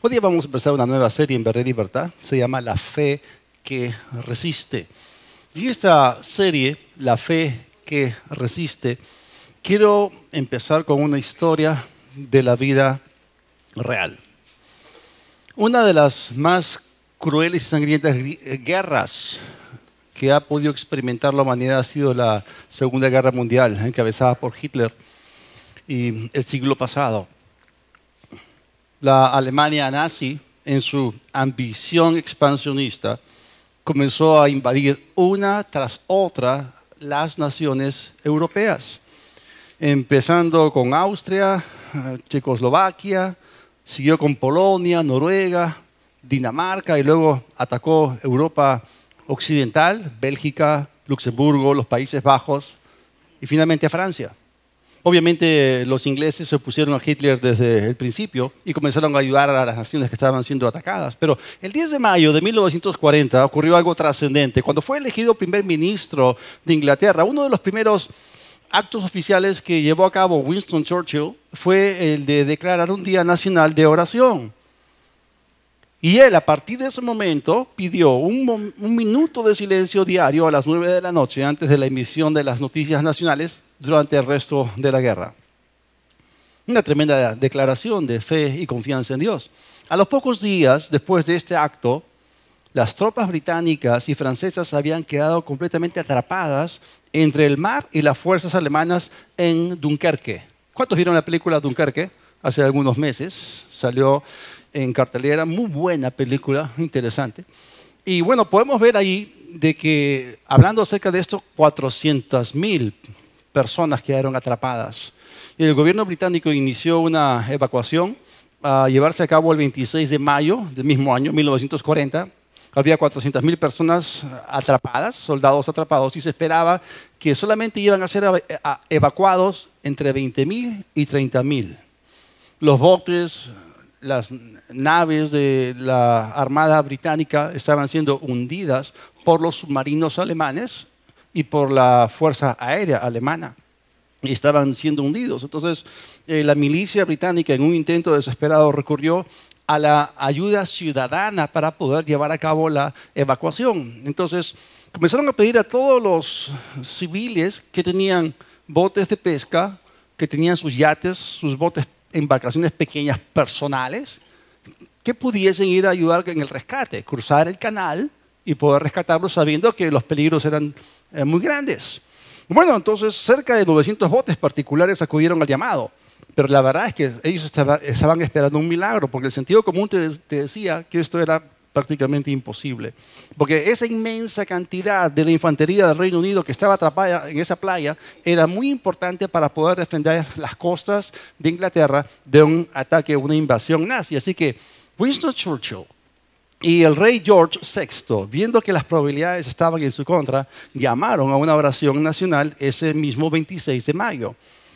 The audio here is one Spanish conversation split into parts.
Hoy día vamos a empezar una nueva serie en Verdad y Libertad. Se llama La Fe que Resiste. Y en esta serie, La Fe que Resiste, quiero empezar con una historia de la vida real. Una de las más crueles y sangrientas guerras que ha podido experimentar la humanidad ha sido la Segunda Guerra Mundial, encabezada por Hitler y el siglo pasado. La Alemania nazi, en su ambición expansionista, comenzó a invadir una tras otra las naciones europeas, empezando con Austria, Checoslovaquia, siguió con Polonia, Noruega, Dinamarca y luego atacó Europa Occidental, Bélgica, Luxemburgo, los Países Bajos y finalmente a Francia. Obviamente los ingleses se opusieron a Hitler desde el principio y comenzaron a ayudar a las naciones que estaban siendo atacadas. Pero el 10 de mayo de 1940 ocurrió algo trascendente. Cuando fue elegido primer ministro de Inglaterra, uno de los primeros actos oficiales que llevó a cabo Winston Churchill fue el de declarar un día nacional de oración. Y él, a partir de ese momento, pidió un minuto de silencio diario a las 9 de la noche antes de la emisión de las noticias nacionales durante el resto de la guerra. Una tremenda declaración de fe y confianza en Dios. A los pocos días después de este acto, las tropas británicas y francesas habían quedado completamente atrapadas entre el mar y las fuerzas alemanas en Dunkerque. ¿Cuántos vieron la película Dunkerque? Hace algunos meses salió en cartelera, muy buena película, interesante. Y bueno, podemos ver ahí de que, hablando acerca de esto, 400.000 personas quedaron atrapadas. Y el gobierno británico inició una evacuación a llevarse a cabo el 26 de mayo del mismo año, 1940. Había 400.000 personas atrapadas, soldados atrapados, y se esperaba que solamente iban a ser evacuados entre 20.000 y 30.000. Los botes, las naves de la Armada Británica estaban siendo hundidas por los submarinos alemanes y por la Fuerza Aérea Alemana. Y estaban siendo hundidos. Entonces, la milicia británica, en un intento desesperado, recurrió a la ayuda ciudadana para poder llevar a cabo la evacuación. Entonces, comenzaron a pedir a todos los civiles que tenían botes de pesca, que tenían sus yates, sus botes, embarcaciones pequeñas personales, que pudiesen ir a ayudar en el rescate, cruzar el canal y poder rescatarlos sabiendo que los peligros eran muy grandes. Bueno, entonces cerca de 900 botes particulares acudieron al llamado, pero la verdad es que ellos estaban esperando un milagro, porque el sentido común te decía que esto era prácticamente imposible, porque esa inmensa cantidad de la infantería del Reino Unido que estaba atrapada en esa playa era muy importante para poder defender las costas de Inglaterra de un ataque, una invasión nazi. Así que Winston Churchill y el rey George VI, viendo que las probabilidades estaban en su contra, llamaron a una oración nacional ese mismo 26 de mayo.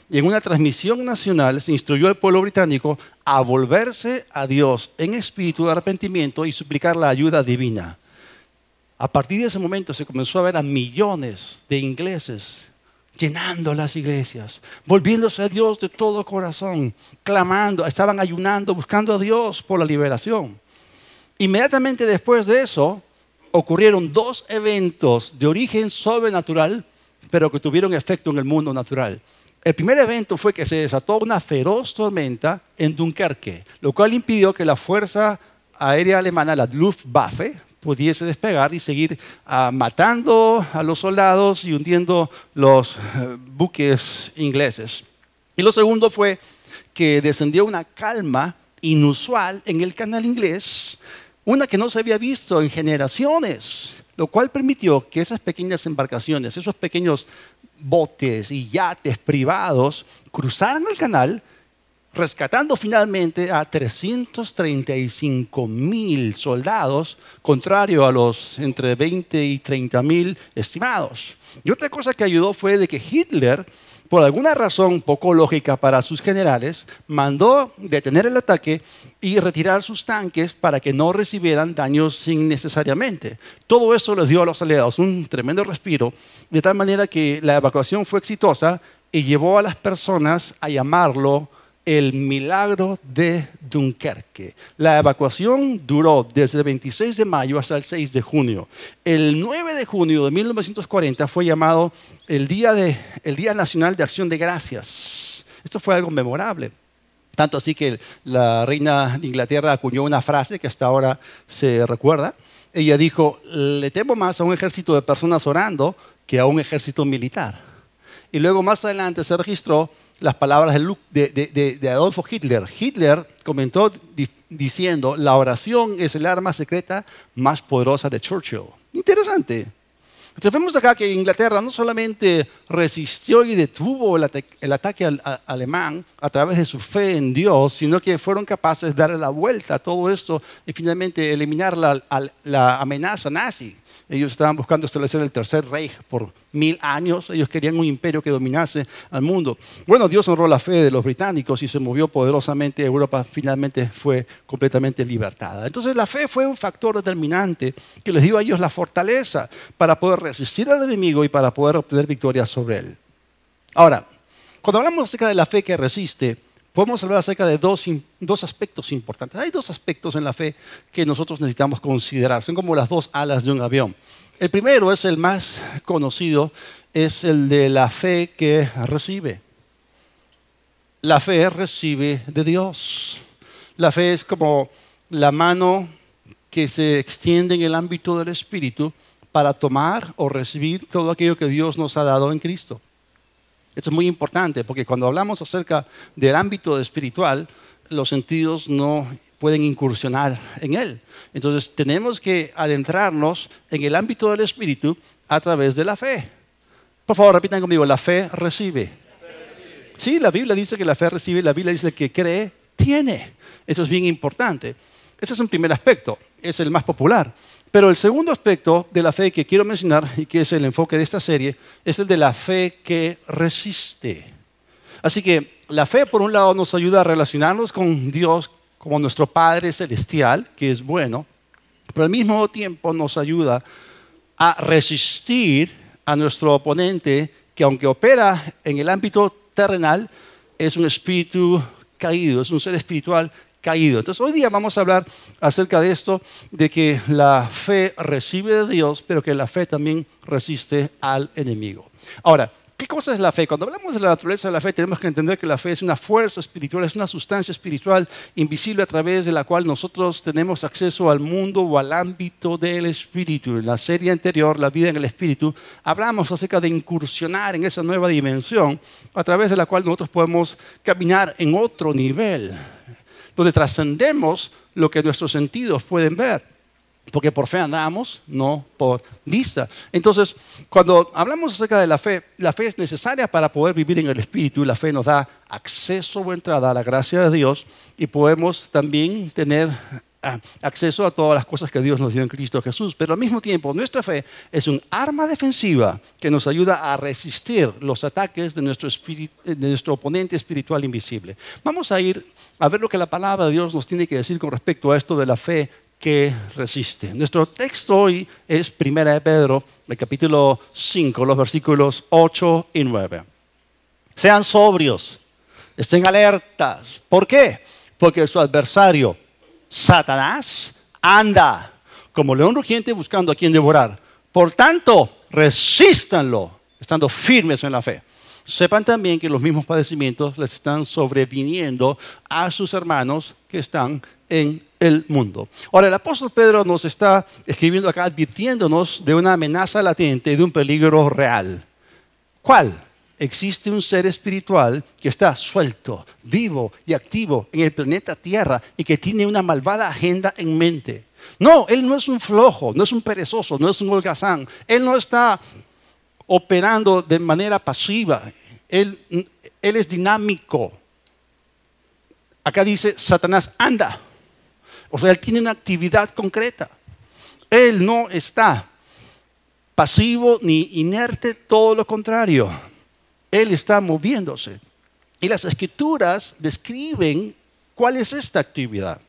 Y en una transmisión nacional se instruyó al pueblo británico a volverse a Dios en espíritu de arrepentimiento y suplicar la ayuda divina. A partir de ese momento se comenzó a ver a millones de ingleses llenando las iglesias, volviéndose a Dios de todo corazón, clamando, estaban ayunando, buscando a Dios por la liberación. Inmediatamente después de eso, ocurrieron dos eventos de origen sobrenatural, pero que tuvieron efecto en el mundo natural. El primer evento fue que se desató una feroz tormenta en Dunkerque, lo cual impidió que la Fuerza Aérea Alemana, la Luftwaffe, pudiese despegar y seguir matando a los soldados y hundiendo los buques ingleses. Y lo segundo fue que descendió una calma inusual en el canal inglés, una que no se había visto en generaciones, lo cual permitió que esas pequeñas embarcaciones, esos pequeños botes y yates privados cruzaran el canal, rescatando finalmente a 335.000 soldados, contrario a los entre 20 y 30.000 estimados. Y otra cosa que ayudó fue de que Hitler, por alguna razón poco lógica para sus generales, mandó detener el ataque y retirar sus tanques para que no recibieran daños innecesariamente. Todo eso les dio a los aliados un tremendo respiro, de tal manera que la evacuación fue exitosa y llevó a las personas a llamarlo el milagro de Dunkerque. La evacuación duró desde el 26 de mayo hasta el 6 de junio. El 9 de junio de 1940 fue llamado el Día Nacional de Acción de Gracias. Esto fue algo memorable. Tanto así que la reina de Inglaterra acuñó una frase que hasta ahora se recuerda. Ella dijo, le temo más a un ejército de personas orando que a un ejército militar. Y luego más adelante se registró las palabras de Adolfo Hitler. Hitler comentó diciendo, la oración es el arma secreta más poderosa de Churchill. Interesante. Entonces vemos acá que Inglaterra no solamente resistió y detuvo el ataque alemán a través de su fe en Dios, sino que fueron capaces de darle la vuelta a todo esto y finalmente eliminar la amenaza nazi. Ellos estaban buscando establecer el Tercer Reich por 1000 años. Ellos querían un imperio que dominase al mundo. Bueno, Dios honró la fe de los británicos y se movió poderosamente. Europa finalmente fue completamente libertada. Entonces la fe fue un factor determinante que les dio a ellos la fortaleza para poder resistir al enemigo y para poder obtener victoria sobre él. Ahora, cuando hablamos acerca de la fe que resiste, podemos hablar acerca de dos aspectos importantes. Hay dos aspectos en la fe que nosotros necesitamos considerar. Son como las dos alas de un avión. El primero es el más conocido, es el de la fe que recibe. La fe recibe de Dios. La fe es como la mano que se extiende en el ámbito del Espíritu para tomar o recibir todo aquello que Dios nos ha dado en Cristo. Esto es muy importante porque cuando hablamos acerca del ámbito espiritual, los sentidos no pueden incursionar en él. Entonces tenemos que adentrarnos en el ámbito del espíritu a través de la fe. Por favor, repitan conmigo, la fe recibe. Sí, la Biblia dice que la fe recibe, la Biblia dice que cree, tiene. Esto es bien importante. Ese es un primer aspecto, es el más popular. Pero el segundo aspecto de la fe que quiero mencionar y que es el enfoque de esta serie es el de la fe que resiste. Así que la fe, por un lado, nos ayuda a relacionarnos con Dios como nuestro Padre Celestial, que es bueno, pero al mismo tiempo nos ayuda a resistir a nuestro oponente, que aunque opera en el ámbito terrenal, es un espíritu caído, es un ser espiritual caído. Entonces hoy día vamos a hablar acerca de esto, de que la fe recibe de Dios, pero que la fe también resiste al enemigo. Ahora, ¿qué cosa es la fe? Cuando hablamos de la naturaleza de la fe, tenemos que entender que la fe es una fuerza espiritual, es una sustancia espiritual invisible a través de la cual nosotros tenemos acceso al mundo o al ámbito del espíritu. En la serie anterior, La vida en el espíritu, hablamos acerca de incursionar en esa nueva dimensión a través de la cual nosotros podemos caminar en otro nivel, donde trascendemos lo que nuestros sentidos pueden ver. Porque por fe andamos, no por vista. Entonces, cuando hablamos acerca de la fe es necesaria para poder vivir en el Espíritu. La fe nos da acceso o entrada a la gracia de Dios y podemos también tener acceso a todas las cosas que Dios nos dio en Cristo Jesús. Pero al mismo tiempo, nuestra fe es un arma defensiva que nos ayuda a resistir los ataques de nuestro oponente espiritual invisible. Vamos a ir a ver lo que la palabra de Dios nos tiene que decir con respecto a esto de la fe que resiste. Nuestro texto hoy es 1 de Pedro, el capítulo 5, los versículos 8 y 9. Sean sobrios, estén alertas. ¿Por qué? Porque su adversario, Satanás, anda como león rugiente buscando a quien devorar. Por tanto, resístanlo, estando firmes en la fe. Sepan también que los mismos padecimientos les están sobreviniendo a sus hermanos que están en el mundo. Ahora, el apóstol Pedro nos está escribiendo acá advirtiéndonos de una amenaza latente y de un peligro real. ¿Cuál? Existe un ser espiritual que está suelto, vivo y activo en el planeta Tierra y que tiene una malvada agenda en mente. No, él no es un flojo, no es un perezoso, no es un holgazán. Él no está operando de manera pasiva. Él es dinámico. Acá dice, Satanás anda. O sea, él tiene una actividad concreta. Él no está pasivo ni inerte, todo lo contrario. Él está moviéndose. Y las escrituras describen cuál es esta actividad.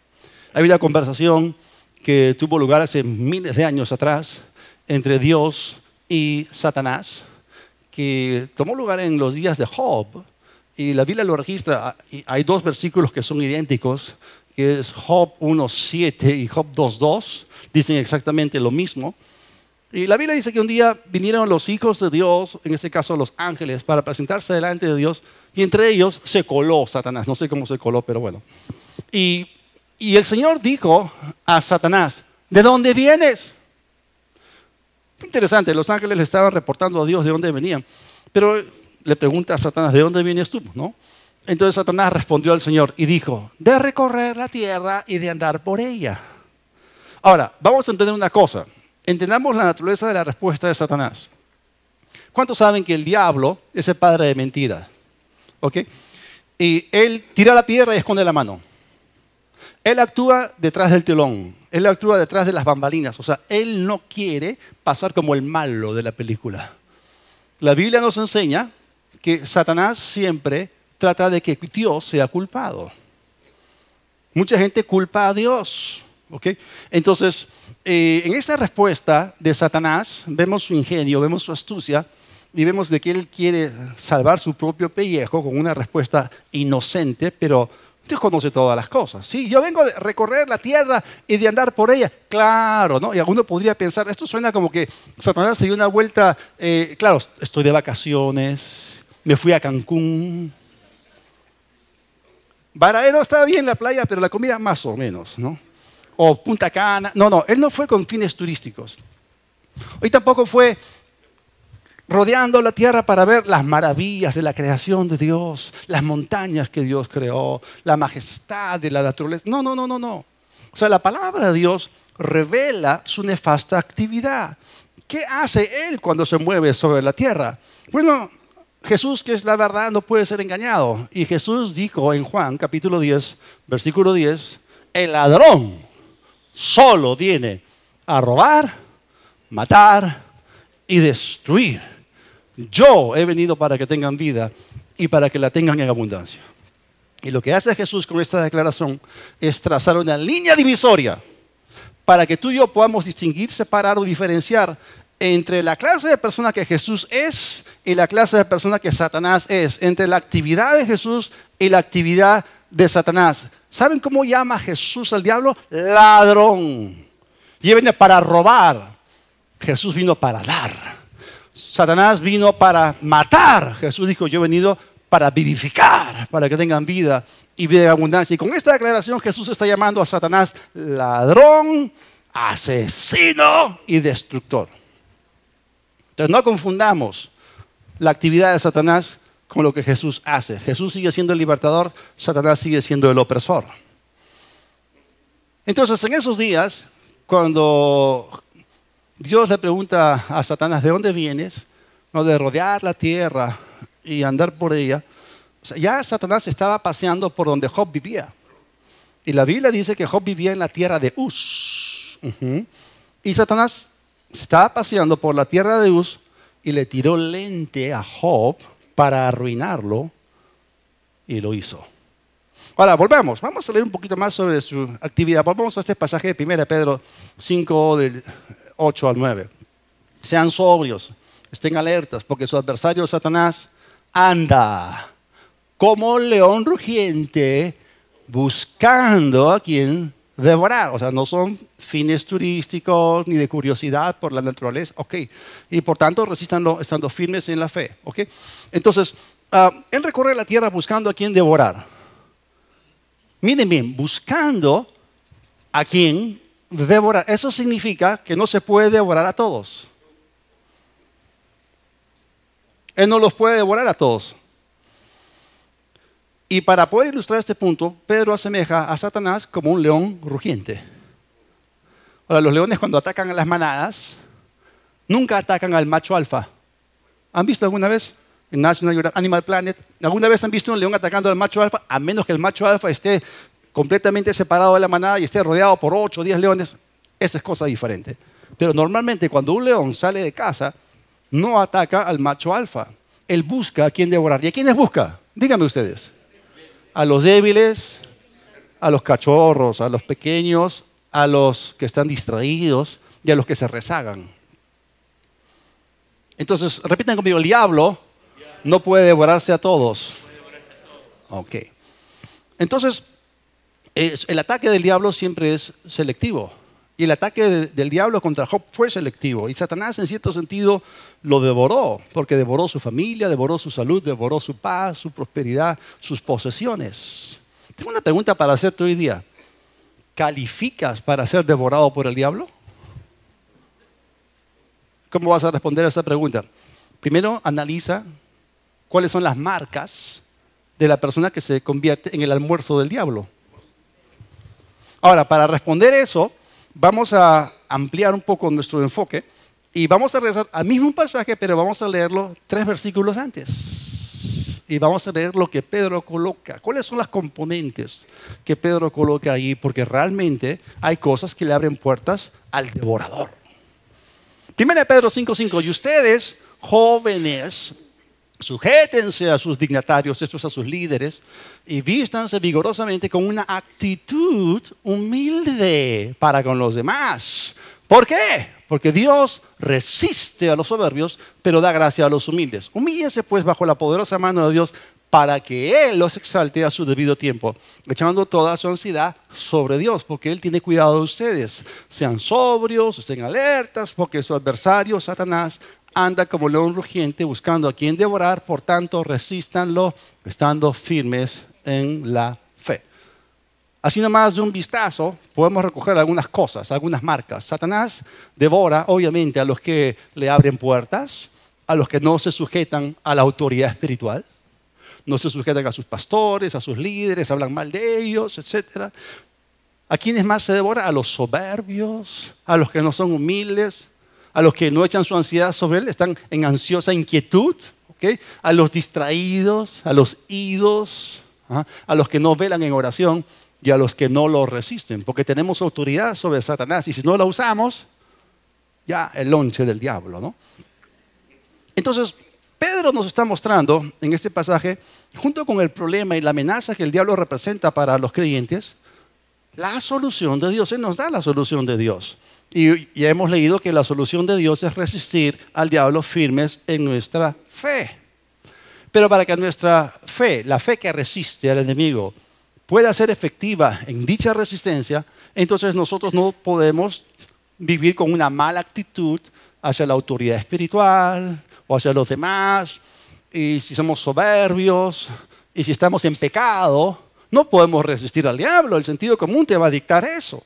Hay una conversación que tuvo lugar hace miles de años atrás entre Dios y Satanás, que tomó lugar en los días de Job. Y la Biblia lo registra. Y hay dos versículos que son idénticos, que es Job 1:7 y Job 2:2. Dicen exactamente lo mismo. Y la Biblia dice que un día vinieron los hijos de Dios, en este caso los ángeles, para presentarse delante de Dios. Y entre ellos se coló Satanás. No sé cómo se coló, pero bueno. Y el Señor dijo a Satanás, ¿de dónde vienes? Interesante, los ángeles le estaban reportando a Dios de dónde venían. Pero le pregunta a Satanás, ¿de dónde vienes tú? ¿No? Entonces Satanás respondió al Señor y dijo, de recorrer la tierra y de andar por ella. Ahora, vamos a entender una cosa. Entendamos la naturaleza de la respuesta de Satanás. ¿Cuántos saben que el diablo es el padre de mentira? ¿Ok? Y él tira la piedra y esconde la mano. Él actúa detrás del telón. Él actúa detrás de las bambalinas. O sea, él no quiere pasar como el malo de la película. La Biblia nos enseña que Satanás siempre trata de que Dios sea culpado. Mucha gente culpa a Dios. ¿Ok? Entonces, en esa respuesta de Satanás, vemos su ingenio, vemos su astucia y vemos de que él quiere salvar su propio pellejo con una respuesta inocente, pero Dios conoce todas las cosas. Sí, yo vengo de recorrer la tierra y de andar por ella. Claro, ¿no? Y alguno podría pensar, esto suena como que Satanás se dio una vuelta, claro, estoy de vacaciones, me fui a Cancún. Varaero estaba bien en la playa, pero la comida más o menos, ¿no? O Punta Cana. No, él no fue con fines turísticos. Hoy tampoco fue rodeando la tierra para ver las maravillas de la creación de Dios, las montañas que Dios creó, la majestad de la naturaleza. No. O sea, la palabra de Dios revela su nefasta actividad. ¿Qué hace Él cuando se mueve sobre la tierra? Bueno, Jesús, que es la verdad, no puede ser engañado. Y Jesús dijo en Juan, capítulo 10, versículo 10, el ladrón solo viene a robar, matar y destruir. Yo he venido para que tengan vida y para que la tengan en abundancia. Y lo que hace Jesús con esta declaración es trazar una línea divisoria para que tú y yo podamos distinguir, separar o diferenciar entre la clase de persona que Jesús es y la clase de persona que Satanás es, entre la actividad de Jesús y la actividad de Satanás. ¿Saben cómo llama Jesús al diablo? Ladrón. Y él viene para robar. Jesús vino para dar. Satanás vino para matar. Jesús dijo, yo he venido para vivificar, para que tengan vida y vida en abundancia. Y con esta declaración Jesús está llamando a Satanás ladrón, asesino y destructor. Entonces no confundamos la actividad de Satanás con lo que Jesús hace. Jesús sigue siendo el libertador, Satanás sigue siendo el opresor. Entonces, en esos días, cuando Dios le pregunta a Satanás, ¿de dónde vienes? No, de rodear la tierra y andar por ella. O sea, ya Satanás estaba paseando por donde Job vivía. Y la Biblia dice que Job vivía en la tierra de Uz. Y Satanás estaba paseando por la tierra de Uz y le tiró lente a Job para arruinarlo, y lo hizo. Ahora, volvamos. Vamos a leer un poquito más sobre su actividad. Volvamos a este pasaje de 1 Pedro 5, del 8 al 9. Sean sobrios, estén alertas, porque su adversario Satanás anda como león rugiente buscando a quien devorar. O sea, no son fines turísticos ni de curiosidad por la naturaleza. Ok. Y por tanto, resístanlo estando firmes en la fe. Ok. Entonces, él recorre la tierra buscando a quien devorar. Miren bien, buscando a quien devorar. Eso significa que no se puede devorar a todos. Él no los puede devorar a todos. Y para poder ilustrar este punto, Pedro asemeja a Satanás como un león rugiente. Ahora, los leones cuando atacan a las manadas, nunca atacan al macho alfa. ¿Han visto alguna vez en National Geographic, Animal Planet? ¿Alguna vez han visto un león atacando al macho alfa? A menos que el macho alfa esté completamente separado de la manada y esté rodeado por 8 o 10 leones. Esa es cosa diferente. Pero normalmente cuando un león sale de caza, no ataca al macho alfa. Él busca a quien devorar. ¿Y a quiénes busca? Díganme ustedes. A los débiles, a los cachorros, a los pequeños, a los que están distraídos y a los que se rezagan. Entonces, repitan conmigo, el diablo no puede devorarse a todos. Ok. Entonces, el ataque del diablo siempre es selectivo. Y el ataque del diablo contra Job fue selectivo. Y Satanás, en cierto sentido, lo devoró, porque devoró su familia, devoró su salud, devoró su paz, su prosperidad, sus posesiones. Tengo una pregunta para hacerte hoy día. ¿Calificas para ser devorado por el diablo? ¿Cómo vas a responder a esta pregunta? Primero, analiza cuáles son las marcas de la persona que se convierte en el almuerzo del diablo. Ahora, para responder eso, vamos a ampliar un poco nuestro enfoque y vamos a regresar al mismo pasaje, pero vamos a leerlo 3 versículos antes. Y vamos a leer lo que Pedro coloca. ¿Cuáles son las componentes que Pedro coloca ahí? Porque realmente hay cosas que le abren puertas al devorador. 1 Pedro 5:5. Y ustedes, jóvenes, sujétense a sus dignatarios, esto es a sus líderes, y vístanse vigorosamente con una actitud humilde para con los demás. ¿Por qué? Porque Dios resiste a los soberbios, pero da gracia a los humildes. Humíllense pues bajo la poderosa mano de Dios para que Él los exalte a su debido tiempo, echando toda su ansiedad sobre Dios, porque Él tiene cuidado de ustedes. Sean sobrios, estén alertas, porque su adversario, Satanás, anda como león rugiente buscando a quien devorar, por tanto resístanlo estando firmes en la fe. Así nomás de un vistazo podemos recoger algunas cosas, algunas marcas. Satanás devora obviamente a los que le abren puertas, a los que no se sujetan a la autoridad espiritual, no se sujetan a sus pastores, a sus líderes, hablan mal de ellos, etc. ¿A quiénes más se devora? A los soberbios, a los que no son humildes, a los que no echan su ansiedad sobre Él, están en ansiosa inquietud, ¿okay? A los distraídos, a los idos, a los que no velan en oración y a los que no lo resisten, porque tenemos autoridad sobre Satanás y si no la usamos, ya el lonche del diablo, ¿no? Entonces, Pedro nos está mostrando en este pasaje, junto con el problema y la amenaza que el diablo representa para los creyentes, la solución de Dios. Él nos da la solución de Dios. Y ya hemos leído que la solución de Dios es resistir al diablo firmes en nuestra fe. Pero para que nuestra fe, la fe que resiste al enemigo, pueda ser efectiva en dicha resistencia, entonces nosotros no podemos vivir con una mala actitud hacia la autoridad espiritual o hacia los demás. Y si somos soberbios y si estamos en pecado, no podemos resistir al diablo. El sentido común te va a dictar eso.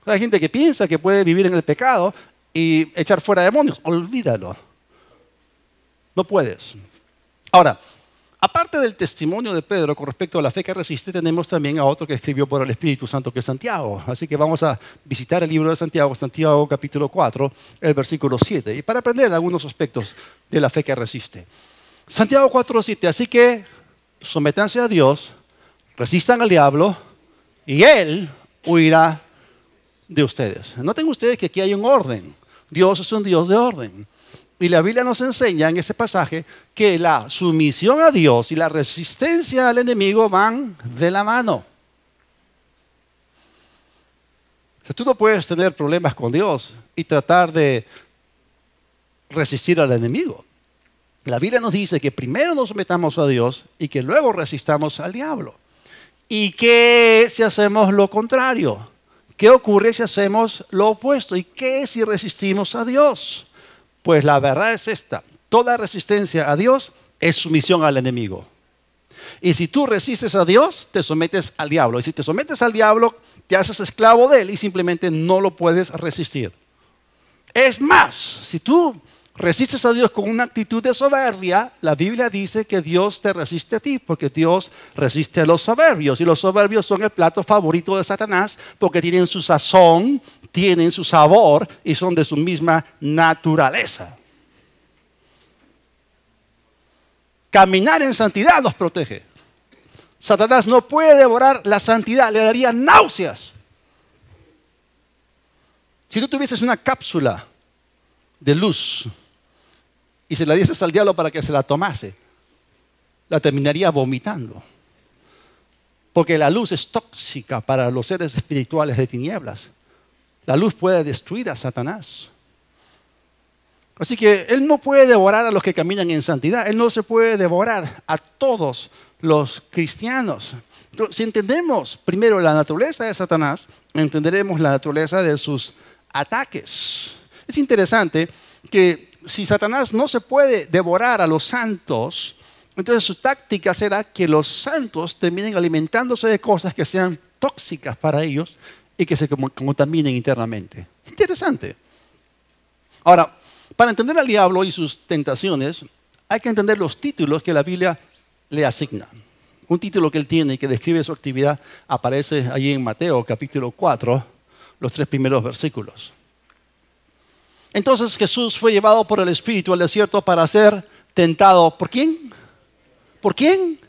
Hay gente que piensa que puede vivir en el pecado y echar fuera demonios. Olvídalo. No puedes. Ahora, aparte del testimonio de Pedro con respecto a la fe que resiste, tenemos también a otro que escribió por el Espíritu Santo, que es Santiago. Así que vamos a visitar el libro de Santiago, Santiago capítulo 4, el versículo 7, y para aprender algunos aspectos de la fe que resiste. Santiago 4:7. Así que sométanse a Dios, resistan al diablo, y Él huirá de ustedes. Noten ustedes que aquí hay un orden. Dios es un Dios de orden. Y la Biblia nos enseña en ese pasaje que la sumisión a Dios y la resistencia al enemigo van de la mano. O sea, tú no puedes tener problemas con Dios y tratar de resistir al enemigo. La Biblia nos dice que primero nos sometamos a Dios y que luego resistamos al diablo. ¿Y qué si hacemos lo contrario? ¿Qué ocurre si hacemos lo opuesto? ¿Y qué si resistimos a Dios? Pues la verdad es esta. Toda resistencia a Dios es sumisión al enemigo. Y si tú resistes a Dios, te sometes al diablo. Y si te sometes al diablo, te haces esclavo de él y simplemente no lo puedes resistir. Es más, si tú resistes a Dios con una actitud de soberbia, la Biblia dice que Dios te resiste a ti, porque Dios resiste a los soberbios. Y los soberbios son el plato favorito de Satanás, porque tienen su sazón, tienen su sabor y son de su misma naturaleza. Caminar en santidad nos protege. Satanás no puede devorar la santidad, le daría náuseas. Si tú tuvieses una cápsula de luz y se la dieses al diablo para que se la tomase, la terminaría vomitando. Porque la luz es tóxica para los seres espirituales de tinieblas. La luz puede destruir a Satanás. Así que Él no puede devorar a los que caminan en santidad. Él no se puede devorar a todos los cristianos. Entonces, si entendemos primero la naturaleza de Satanás, entenderemos la naturaleza de sus ataques. Es interesante que si Satanás no se puede devorar a los santos, entonces su táctica será que los santos terminen alimentándose de cosas que sean tóxicas para ellos y que se contaminen internamente. Interesante. Ahora, para entender al diablo y sus tentaciones, hay que entender los títulos que la Biblia le asigna. Un título que él tiene y que describe su actividad aparece allí en Mateo capítulo 4, los 3 primeros versículos. Entonces Jesús fue llevado por el Espíritu al desierto para ser tentado. ¿Por quién? ¿Por quién?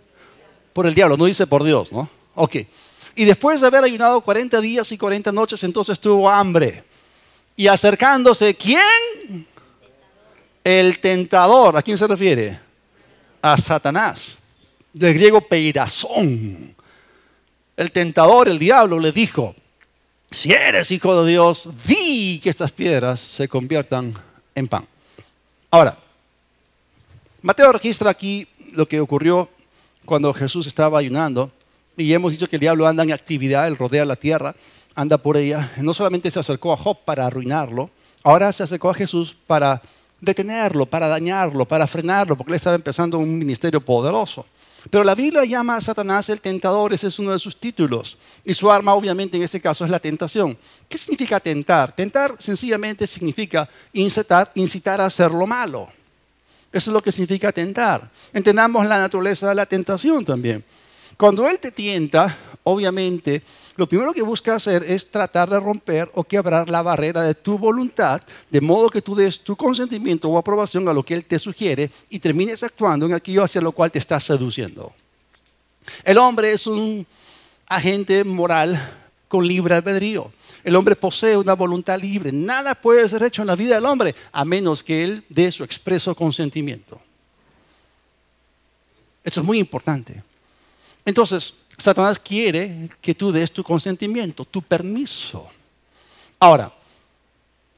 Por el diablo, no dice por Dios, ¿no? Ok. Y después de haber ayunado 40 días y 40 noches, entonces tuvo hambre. Y acercándose, ¿quién? El tentador. ¿A quién se refiere? A Satanás. Del griego peirasón. El tentador, el diablo, le dijo: si eres hijo de Dios, di que estas piedras se conviertan en pan. Ahora, Mateo registra aquí lo que ocurrió cuando Jesús estaba ayunando. Y hemos dicho que el diablo anda en actividad, él rodea la tierra, anda por ella. No solamente se acercó a Job para arruinarlo, ahora se acercó a Jesús para detenerlo, para dañarlo, para frenarlo, porque él estaba empezando un ministerio poderoso. Pero la Biblia llama a Satanás el tentador, ese es uno de sus títulos. Y su arma, obviamente, en este caso es la tentación. ¿Qué significa tentar? Tentar sencillamente significa incitar a hacer lo malo. Eso es lo que significa tentar. Entendamos la naturaleza de la tentación también. Cuando Él te tienta, obviamente, lo primero que busca hacer es tratar de romper o quebrar la barrera de tu voluntad, de modo que tú des tu consentimiento o aprobación a lo que Él te sugiere y termines actuando en aquello hacia lo cual te está seduciendo. El hombre es un agente moral con libre albedrío. El hombre posee una voluntad libre. Nada puede ser hecho en la vida del hombre a menos que Él dé su expreso consentimiento. Eso es muy importante. Entonces, Satanás quiere que tú des tu consentimiento, tu permiso. Ahora,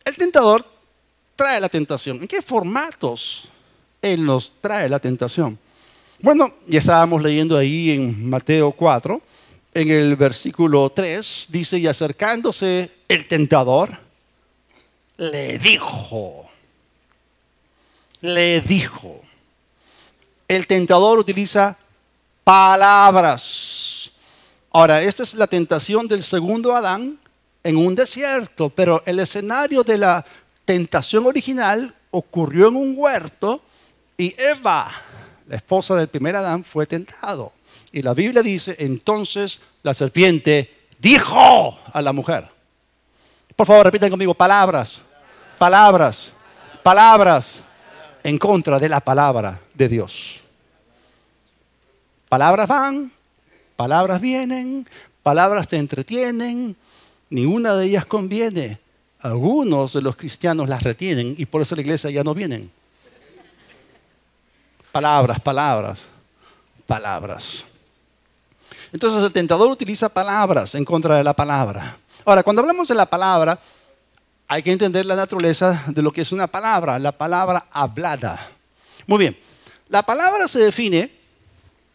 el tentador trae la tentación. ¿En qué formatos él nos trae la tentación? Bueno, ya estábamos leyendo ahí en Mateo 4, en el versículo 3, dice: y acercándose el tentador, le dijo. El tentador utiliza palabras. Ahora, esta es la tentación del segundo Adán en un desierto, pero el escenario de la tentación original ocurrió en un huerto y Eva, la esposa del primer Adán, fue tentado. Y la Biblia dice: entonces la serpiente dijo a la mujer. Por favor, repitan conmigo: palabras, palabras, palabras en contra de la palabra de Dios. Palabras van, palabras vienen, palabras te entretienen, ninguna de ellas conviene. Algunos de los cristianos las retienen y por eso la iglesia ya no vienen. Palabras, palabras, palabras. Entonces el tentador utiliza palabras en contra de la palabra. Ahora, cuando hablamos de la palabra, hay que entender la naturaleza de lo que es una palabra, la palabra hablada. Muy bien, la palabra se define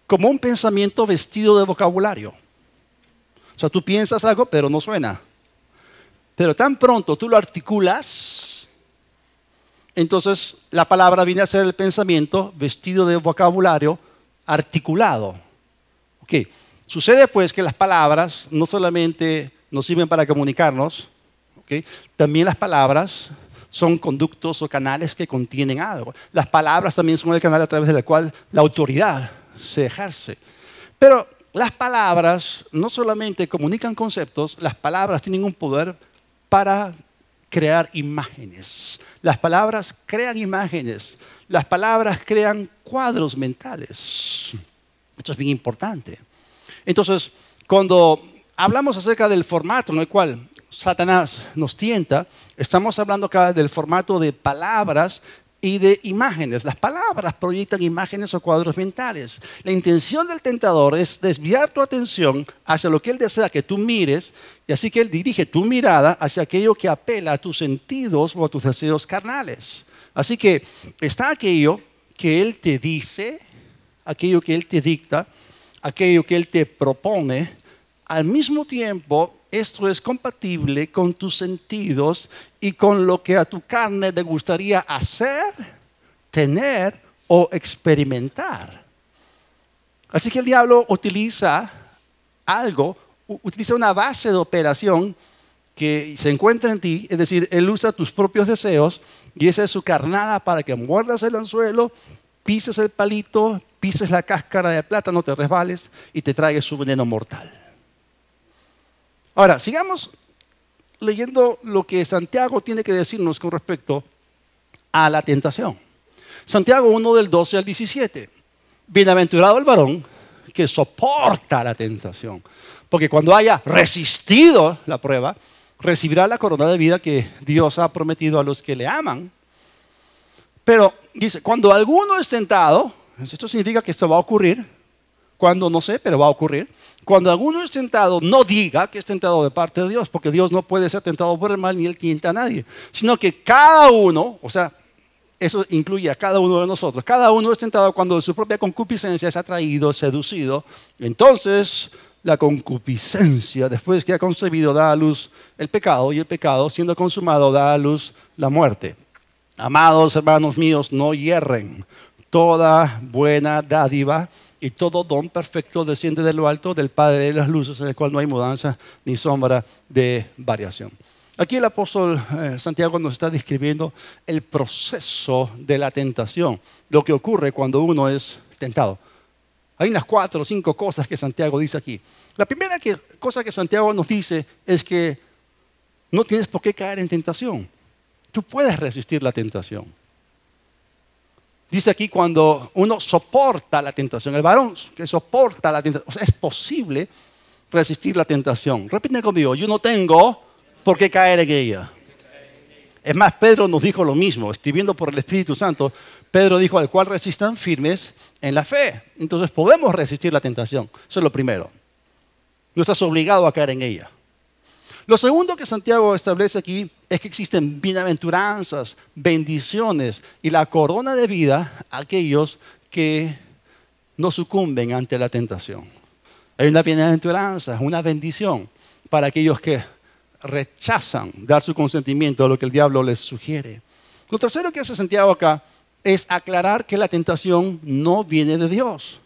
como un pensamiento vestido de vocabulario. O sea, tú piensas algo, pero no suena. Pero tan pronto tú lo articulas, entonces la palabra viene a ser el pensamiento vestido de vocabulario articulado. Ok, sucede pues que las palabras no solamente nos sirven para comunicarnos, okay, también las palabras son conductos o canales que contienen algo. Las palabras también son el canal a través del cual la autoridad se ejerce. Pero las palabras no solamente comunican conceptos, las palabras tienen un poder para crear imágenes. Las palabras crean imágenes. Las palabras crean cuadros mentales. Esto es bien importante. Entonces, cuando hablamos acerca del formato en el cual Satanás nos tienta, estamos hablando acá del formato de palabras y de imágenes. Las palabras proyectan imágenes o cuadros mentales. La intención del tentador es desviar tu atención hacia lo que él desea que tú mires, y así que él dirige tu mirada hacia aquello que apela a tus sentidos o a tus deseos carnales. Así que está aquello que Él te dice, aquello que Él te dicta, aquello que Él te propone. Al mismo tiempo, esto es compatible con tus sentidos y con lo que a tu carne le gustaría hacer, tener o experimentar. Así que el diablo utiliza utiliza una base de operación que se encuentra en ti, es decir, él usa tus propios deseos y esa es su carnada para que muerdas el anzuelo, pises el palito, pises la cáscara de plátano, te resbales y te traigas su veneno mortal. Ahora, sigamos leyendo lo que Santiago tiene que decirnos con respecto a la tentación. Santiago 1 del 12 al 17. Bienaventurado el varón que soporta la tentación, porque cuando haya resistido la prueba, recibirá la corona de vida que Dios ha prometido a los que le aman. Pero dice, cuando alguno es tentado, esto significa que esto va a ocurrir, cuando no sé, pero va a ocurrir. Cuando alguno es tentado, no diga que es tentado de parte de Dios, porque Dios no puede ser tentado por el mal ni él tienta a nadie, sino que cada uno, o sea, eso incluye a cada uno de nosotros. Cada uno es tentado cuando de su propia concupiscencia es atraído, seducido. Entonces, la concupiscencia, después que ha concebido, da a luz el pecado, y el pecado, siendo consumado, da a luz la muerte. Amados hermanos míos, no hierren. Toda buena dádiva y todo don perfecto desciende de lo alto del Padre de las luces, en el cual no hay mudanza ni sombra de variación. Aquí el apóstol Santiago nos está describiendo el proceso de la tentación, lo que ocurre cuando uno es tentado. Hay unas 4 o 5 cosas que Santiago dice aquí. La primera cosa que Santiago nos dice es que no tienes por qué caer en tentación. Tú puedes resistir la tentación. Dice aquí cuando uno soporta la tentación, el varón que soporta la tentación, o sea, es posible resistir la tentación. Repite conmigo, yo no tengo por qué caer en ella. Es más, Pedro nos dijo lo mismo, escribiendo por el Espíritu Santo. Pedro dijo, al cual resistan firmes en la fe. Entonces podemos resistir la tentación. Eso es lo primero. No estás obligado a caer en ella. Lo segundo que Santiago establece aquí es que existen bienaventuranzas, bendiciones y la corona de vida a aquellos que no sucumben ante la tentación. Hay una bienaventuranza, una bendición para aquellos que rechazan dar su consentimiento a lo que el diablo les sugiere. Lo tercero que hace Santiago acá es aclarar que la tentación no viene de Dios.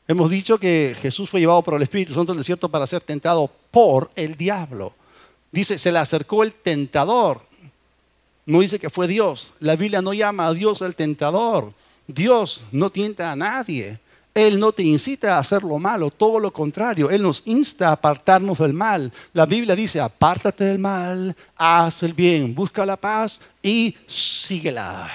Hemos dicho que Jesús fue llevado por el Espíritu Santo al desierto para ser tentado por el diablo. Dice, se le acercó el tentador. No dice que fue Dios. La Biblia no llama a Dios el tentador. Dios no tienta a nadie. Él no te incita a hacer lo malo, todo lo contrario. Él nos insta a apartarnos del mal. La Biblia dice, apártate del mal, haz el bien, busca la paz y síguela.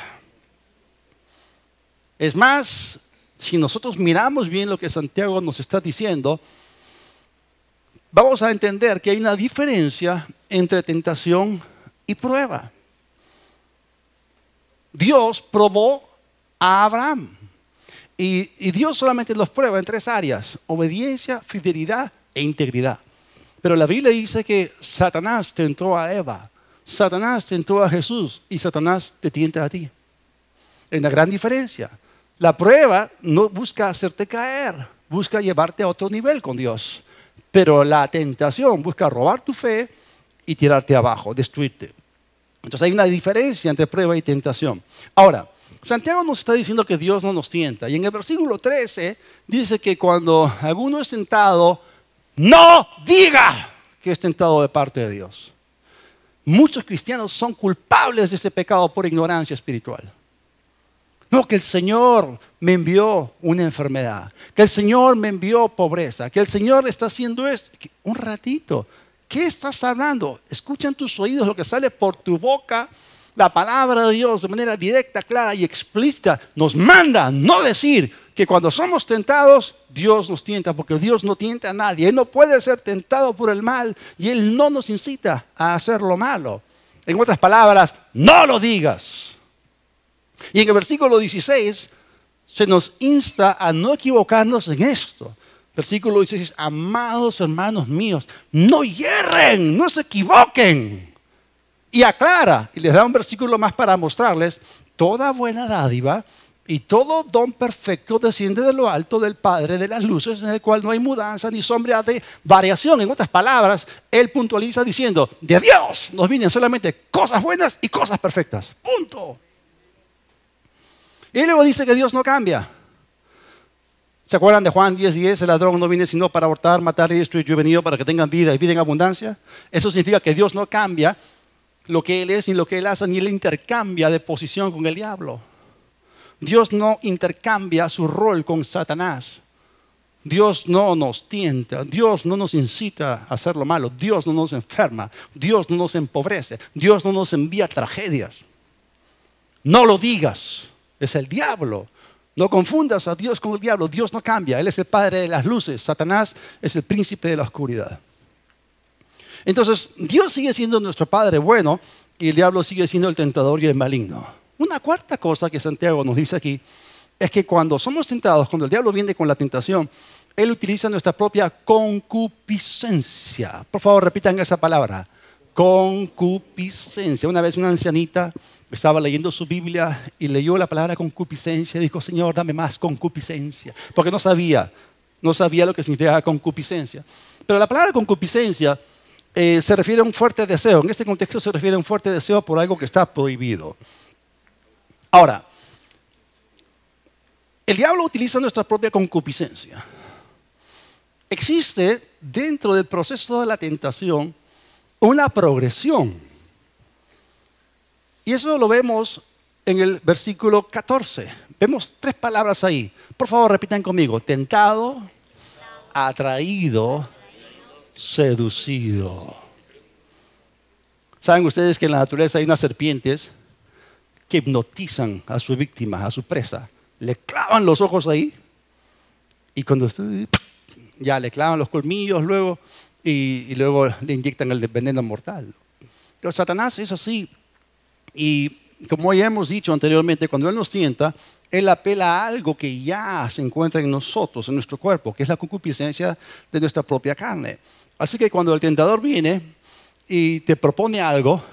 Es más, si nosotros miramos bien lo que Santiago nos está diciendo, vamos a entender que hay una diferencia entre tentación y prueba. Dios probó a Abraham. Y Dios solamente los prueba en 3 áreas: obediencia, fidelidad e integridad. Pero la Biblia dice que Satanás tentó a Eva, Satanás tentó a Jesús y Satanás te tienta a ti. Hay una gran diferencia. La prueba no busca hacerte caer, busca llevarte a otro nivel con Dios. Pero la tentación busca robar tu fe y tirarte abajo, destruirte. Entonces hay una diferencia entre prueba y tentación. Ahora, Santiago nos está diciendo que Dios no nos tienta. Y en el versículo 13 dice que cuando alguno es tentado, no diga que es tentado de parte de Dios. Muchos cristianos son culpables de ese pecado por ignorancia espiritual. No, que el Señor me envió una enfermedad, que el Señor me envió pobreza, que el Señor está haciendo esto. Un ratito, ¿qué estás hablando? Escucha en tus oídos lo que sale por tu boca. La palabra de Dios de manera directa, clara y explícita nos manda no decir que cuando somos tentados, Dios nos tienta, porque Dios no tienta a nadie. Él no puede ser tentado por el mal y Él no nos incita a hacer lo malo. En otras palabras, no lo digas. Y en el versículo 16 se nos insta a no equivocarnos en esto. Versículo 16, amados hermanos míos, no hierren, no se equivoquen. Y aclara, y les da un versículo más para mostrarles, toda buena dádiva y todo don perfecto desciende de lo alto del Padre de las luces, en el cual no hay mudanza ni sombra de variación. En otras palabras, él puntualiza diciendo, de Dios nos vienen solamente cosas buenas y cosas perfectas. Punto. Y luego dice que Dios no cambia. ¿Se acuerdan de Juan 10:10? El ladrón no viene sino para hurtar, matar y destruir. Yo he venido para que tengan vida y vida en abundancia. Eso significa que Dios no cambia lo que Él es ni lo que Él hace, ni Él intercambia de posición con el diablo. Dios no intercambia su rol con Satanás. Dios no nos tienta, Dios no nos incita a hacer lo malo, Dios no nos enferma, Dios no nos empobrece, Dios no nos envía tragedias. No lo digas, es el diablo. No confundas a Dios con el diablo, Dios no cambia, Él es el padre de las luces, Satanás es el príncipe de la oscuridad. Entonces, Dios sigue siendo nuestro Padre bueno y el diablo sigue siendo el tentador y el maligno. Una cuarta cosa que Santiago nos dice aquí es que cuando somos tentados, cuando el diablo viene con la tentación, él utiliza nuestra propia concupiscencia. Por favor, repitan esa palabra, concupiscencia. Una vez una ancianita estaba leyendo su Biblia y leyó la palabra concupiscencia y dijo, Señor, dame más concupiscencia, porque no sabía lo que significaba concupiscencia. Pero la palabra concupiscencia se refiere a un fuerte deseo. En este contexto se refiere a un fuerte deseo por algo que está prohibido. Ahora, el diablo utiliza nuestra propia concupiscencia. Existe dentro del proceso de la tentación una progresión. Y eso lo vemos en el versículo 14. Vemos 3 palabras ahí. Por favor, repitan conmigo. Tentado, atraído, seducido. ¿Saben ustedes que en la naturaleza hay unas serpientes que hipnotizan a su víctima, a su presa? Le clavan los ojos ahí y cuando ya le clavan los colmillos luego y luego le inyectan el veneno mortal. Pero Satanás es así y como ya hemos dicho anteriormente, cuando Él nos tienta, Él apela a algo que ya se encuentra en nosotros, en nuestro cuerpo, que es la concupiscencia de nuestra propia carne. Así que cuando el tentador viene y te propone algo,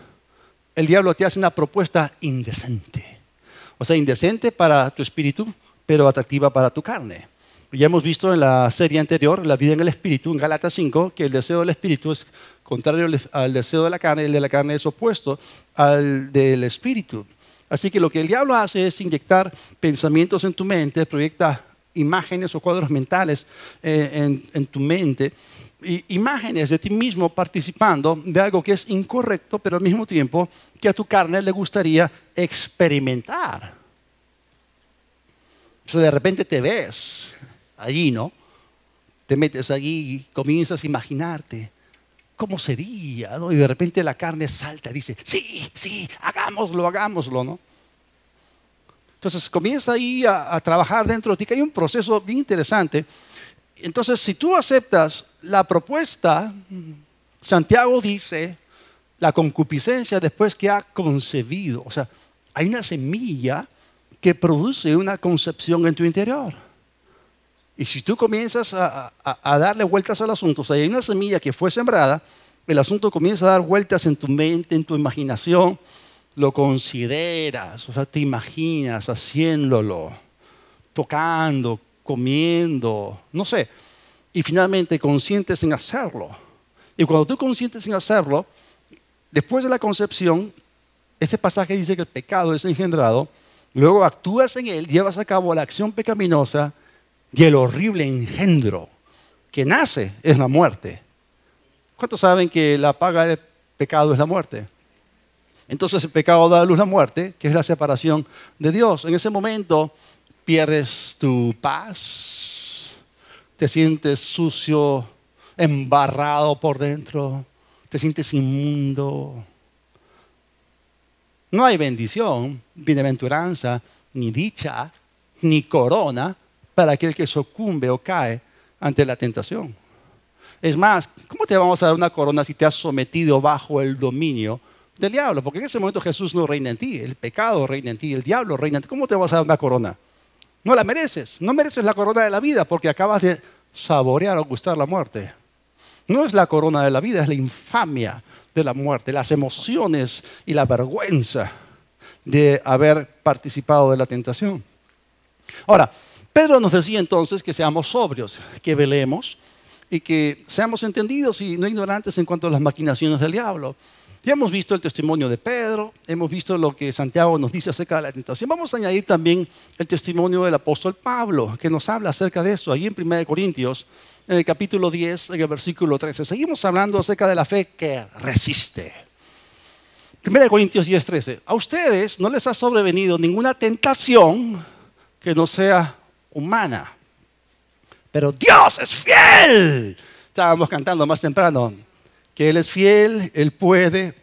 el diablo te hace una propuesta indecente. O sea, indecente para tu espíritu, pero atractiva para tu carne. Ya hemos visto en la serie anterior, La vida en el espíritu, en Gálatas 5, que el deseo del espíritu es contrario al deseo de la carne, y el de la carne es opuesto al del espíritu. Así que lo que el diablo hace es inyectar pensamientos en tu mente, proyecta imágenes o cuadros mentales en tu mente, y imágenes de ti mismo participando de algo que es incorrecto, pero al mismo tiempo que a tu carne le gustaría experimentar. O sea, de repente te ves allí, ¿no? Te metes allí y comienzas a imaginarte cómo sería, ¿no? Y de repente la carne salta y dice, sí, hagámoslo, ¿no? Entonces comienza ahí a trabajar dentro de ti, que hay un proceso bien interesante. Entonces, si tú aceptas la propuesta, Santiago dice, la concupiscencia después que ha concebido. O sea, hay una semilla que produce una concepción en tu interior. Y si tú comienzas a darle vueltas al asunto, o sea, hay una semilla que fue sembrada, el asunto comienza a dar vueltas en tu mente, en tu imaginación, lo consideras, o sea, te imaginas haciéndolo, tocando, comiendo, no sé, y finalmente consientes en hacerlo. Y cuando tú consientes en hacerlo, después de la concepción, este pasaje dice que el pecado es engendrado, luego actúas en él, llevas a cabo la acción pecaminosa y el horrible engendro que nace es la muerte. ¿Cuántos saben que la paga del pecado es la muerte? Entonces el pecado da a luz la muerte, que es la separación de Dios. En ese momento pierdes tu paz, te sientes sucio, embarrado por dentro, te sientes inmundo. No hay bendición, bienaventuranza, ni dicha, ni corona para aquel que sucumbe o cae ante la tentación. Es más, ¿cómo te vamos a dar una corona si te has sometido bajo el dominio del diablo? Porque en ese momento Jesús no reina en ti, el pecado reina en ti, el diablo reina en ti. ¿Cómo te vas a dar una corona? No la mereces, no mereces la corona de la vida porque acabas de saborear o gustar la muerte. No es la corona de la vida, es la infamia de la muerte, las emociones y la vergüenza de haber participado de la tentación. Ahora, Pedro nos decía entonces que seamos sobrios, que velemos y que seamos entendidos y no ignorantes en cuanto a las maquinaciones del diablo. Ya hemos visto el testimonio de Pedro, hemos visto lo que Santiago nos dice acerca de la tentación. Vamos a añadir también el testimonio del apóstol Pablo, que nos habla acerca de eso, allí en 1 Corintios, en el capítulo 10, en el versículo 13. Seguimos hablando acerca de la fe que resiste. 1 Corintios 10, 13. A ustedes no les ha sobrevenido ninguna tentación que no sea humana, pero Dios es fiel. Estábamos cantando más temprano que Él es fiel, Él puede,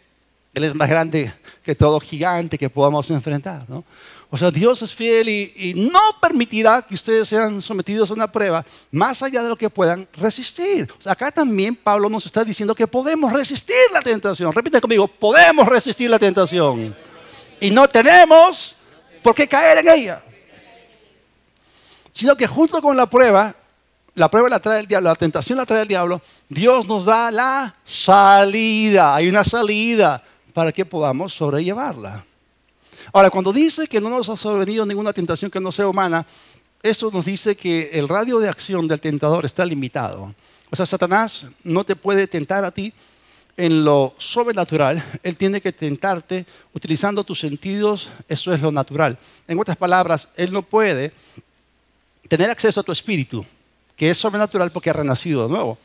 Él es más grande que todo gigante que podamos enfrentar, ¿no? O sea, Dios es fiel y no permitirá que ustedes sean sometidos a una prueba más allá de lo que puedan resistir. O sea, acá también Pablo nos está diciendo que podemos resistir la tentación. Repite conmigo, podemos resistir la tentación. Y no tenemos por qué caer en ella. Sino que junto con la prueba la trae el diablo, la tentación la trae el diablo, Dios nos da la salida. Hay una salida para que podamos sobrellevarla. Ahora, cuando dice que no nos ha sobrevenido ninguna tentación que no sea humana, eso nos dice que el radio de acción del tentador está limitado. O sea, Satanás no te puede tentar a ti en lo sobrenatural. Él tiene que tentarte utilizando tus sentidos, eso es lo natural. En otras palabras, él no puede tener acceso a tu espíritu, que es sobrenatural porque ha renacido de nuevo.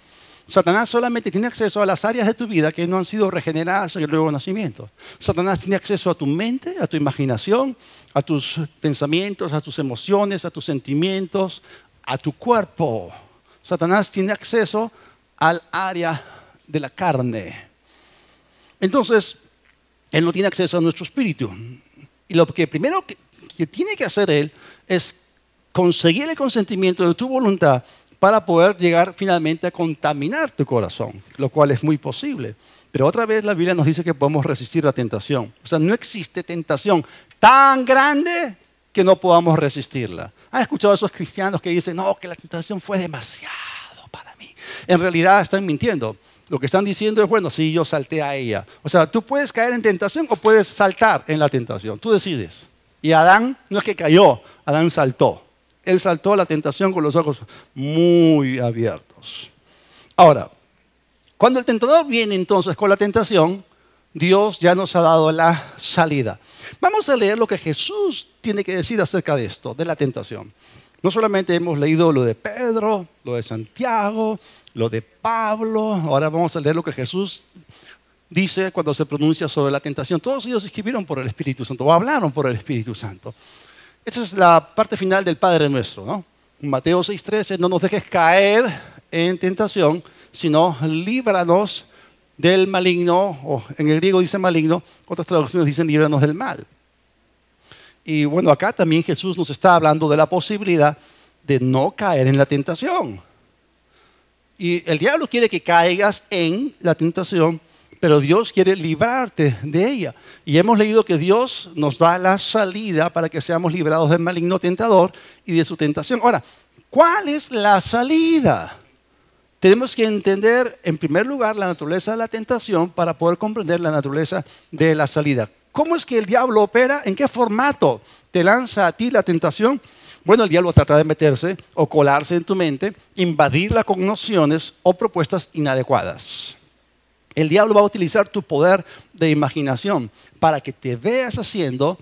Satanás solamente tiene acceso a las áreas de tu vida que no han sido regeneradas en el nuevo nacimiento. Satanás tiene acceso a tu mente, a tu imaginación, a tus pensamientos, a tus emociones, a tus sentimientos, a tu cuerpo. Satanás tiene acceso al área de la carne. Entonces, él no tiene acceso a nuestro espíritu. Y lo que primero que tiene que hacer él es conseguir el consentimiento de tu voluntad para poder llegar finalmente a contaminar tu corazón, lo cual es muy posible. Pero otra vez la Biblia nos dice que podemos resistir la tentación. O sea, no existe tentación tan grande que no podamos resistirla. ¿Han escuchado a esos cristianos que dicen, no, que la tentación fue demasiado para mí? En realidad están mintiendo. Lo que están diciendo es, bueno, sí, yo salté a ella. O sea, tú puedes caer en tentación o puedes saltar en la tentación. Tú decides. Y Adán no es que cayó, Adán saltó. Él saltó a la tentación con los ojos muy abiertos. Ahora, cuando el tentador viene entonces con la tentación, Dios ya nos ha dado la salida. Vamos a leer lo que Jesús tiene que decir acerca de esto, de la tentación. No solamente hemos leído lo de Pedro, lo de Santiago, lo de Pablo, ahora vamos a leer lo que Jesús dice cuando se pronuncia sobre la tentación. Todos ellos escribieron por el Espíritu Santo o hablaron por el Espíritu Santo. Esa es la parte final del Padre Nuestro, ¿no? Mateo 6:13, no nos dejes caer en tentación, sino líbranos del maligno, o en el griego dice maligno, otras traducciones dicen líbranos del mal. Y bueno, acá también Jesús nos está hablando de la posibilidad de no caer en la tentación. Y el diablo quiere que caigas en la tentación, pero Dios quiere librarte de ella. Y hemos leído que Dios nos da la salida para que seamos librados del maligno tentador y de su tentación. Ahora, ¿cuál es la salida? Tenemos que entender, en primer lugar, la naturaleza de la tentación para poder comprender la naturaleza de la salida. ¿Cómo es que el diablo opera? ¿En qué formato te lanza a ti la tentación? Bueno, el diablo trata de meterse o colarse en tu mente, invadirla con nociones o propuestas inadecuadas. El diablo va a utilizar tu poder de imaginación para que te veas haciendo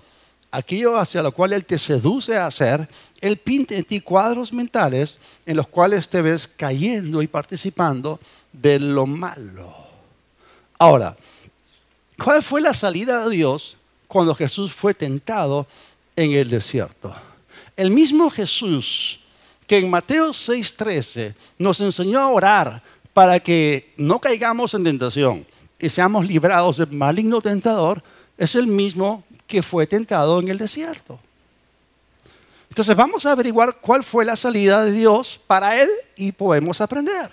aquello hacia lo cual él te seduce a hacer. Él pinta en ti cuadros mentales en los cuales te ves cayendo y participando de lo malo. Ahora, ¿cuál fue la salida de Dios cuando Jesús fue tentado en el desierto? El mismo Jesús que en Mateo 6:13 nos enseñó a orar para que no caigamos en tentación y seamos librados del maligno tentador, es el mismo que fue tentado en el desierto. Entonces vamos a averiguar cuál fue la salida de Dios para él y podemos aprender.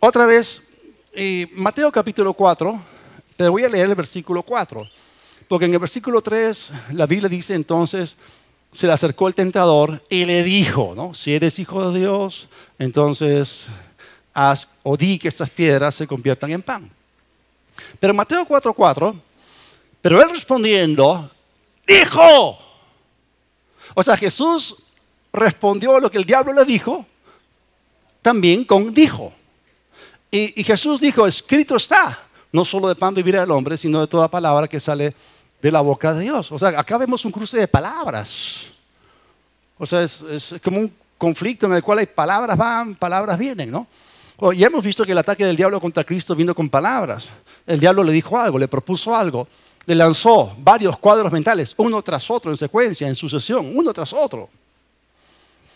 Otra vez, Mateo capítulo 4, te voy a leer el versículo 4, porque en el versículo 3 la Biblia dice entonces, se le acercó el tentador y le dijo, ¿no? Si eres hijo de Dios, entonces haz o di que estas piedras se conviertan en pan. Pero Mateo 4:4, pero él respondiendo, dijo. O sea, Jesús respondió a lo que el diablo le dijo, también con dijo. Y Jesús dijo, escrito está, no solo de pan vivirá el hombre, sino de toda palabra que sale de la boca de Dios. O sea, acá vemos un cruce de palabras. O sea, es como un conflicto en el cual hay palabras van, palabras vienen, ¿no? Ya hemos visto que el ataque del diablo contra Cristo vino con palabras. El diablo le dijo algo, le propuso algo, le lanzó varios cuadros mentales, uno tras otro, en secuencia, en sucesión, uno tras otro.